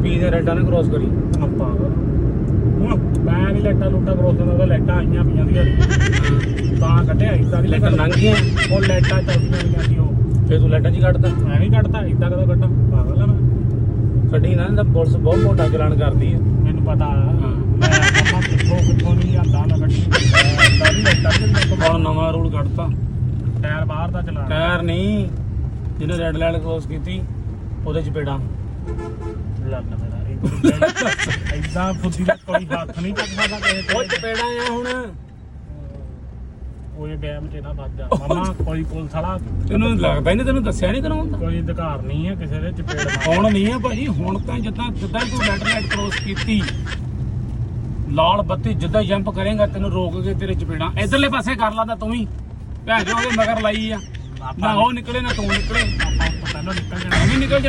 ਪੀ ਦੇ ਰੈਡਾਂ ਨੇ ਕ੍ਰੋਸ ਕਰੀ ਆਪਾਂ ਹੁਣ ਮੈਂ ਨਹੀਂ ਲੈਟਾ ਲੂਟਾ ਕ੍ਰੋਸ ਕਰਦਾ ਤਾਂ ਲੈਟਾਂ ਆਈਆਂ ਪਈਆਂ ਦੀਆਂ ਤਾਂ ਕੱਢਿਆ ਇਦਾਂ ਦੀ ਲੈਟਾਂ ਲੰਘ ਗਈਆਂ ਉਹ ਲੈਟਾਂ ਚੱਲਦੀਆਂ ਪਈਆਂ ਸੀ ਉਹ ਫੇਰ ਤੂੰ ਲੈਟਾਂ 'ਚ ਹੀ ਕੱਢਦਾ ਮੈਂ ਨਹੀਂ ਕੱਢਦਾ ਇਦਾਂ ਕਦੋਂ ਕੱਢਾਂ ਪਾਗਲ ਆ ਮੈਂ ਗੱਡੀ ਨਾ ਇਹਦਾ ਪੁਲਿਸ ਬਹੁਤ ਮੋਟਾ ਚਲਾਨ ਕਰਦੀ ਹੈ ਮੈਨੂੰ ਪਤਾ ਮੈਂ ਆਪਾਂ ਕਿੱਥੋਂ ਨਹੀਂ ਜਾਂਦਾ ਮੈਂ ਗੱਡੀ ਇਦਾਂ ਦੀ ਲੈਟਾਂ ਚ ਹੁਣ ਨਵਾਂ ਰੂਲ ਕੱਢਤਾ ਟਾਇਰ ਬਾਹਰ ਦਾ ਚਲਾ ਟਾਇਰ ਨਹੀਂ ਜਿਹਨੇ ਰੈਡ ਲਾਈਨ ਕ੍ਰੋਸ ਕੀਤੀ ਉਹਦੇ ਚਪੇੜਾਂ ਲੱਗ ਮੇਰਾ ਇਦਾਂ ਫੁੱਦੀ ਦਾ ਕੋਈ ਹੱਥ ਨਹੀਂ ਚੱਕ ਸਕਦਾ ਕਿਸੇ ਉਹ ਤੇ ਚਪੇੜਾਂ ਆ ਹੁਣ ਕੋਈ ਡੈਮ ਚ ਨਾ ਵੱਜ ਜਾ ਮਾਮਾ ਕੋਈ ਪੁਲਿਸ ਵਾਲਾ ਤੈਨੂੰ ਲੱਗਦਾ ਹੀ ਨਹੀਂ ਤੈਨੂੰ ਦੱਸਿਆ ਨਹੀਂ ਤੈਨੂੰ ਕੋਈ ਅਧਿਕਾਰ ਨਹੀਂ ਹੈ ਕਿਸੇ ਦੇ ਚਪੇੜ ਹੁਣ ਨਹੀਂ ਹੈ ਭਾਜੀ ਹੁਣ ਤਾਂ ਜਿੱਦਾਂ ਤੂੰ ਰੈਡ ਲਾਈਟ ਕ੍ਰੋਸ ਕੀਤੀ ਲਾਲ ਬੱਤੀ ਜਿੱਦਾਂ ਜੰਪ ਕਰੇਗਾ ਤੈਨੂੰ ਰੋਕ ਕੇ ਤੇਰੇ ਚਪੇੜਾਂ ਇਧਰਲੇ ਪਾਸੇ ਕਰ ਲਾਂਦਾ ਤੂੰ ਵੀ ਭੈਣ ਜੋ ਉਹਦੇ ਮਗਰ ਲਾਈ ਆ ਨਾ ਉਹ ਨਿਕਲੇ ਨਾ ਤੂੰ ਨਿਕਲੇ ਆਪਾਂ ਪਹਿਲਾਂ ਨਿਕਲ ਜਾਣਾ ਮੈਂ ਵੀ ਨਿਕਲ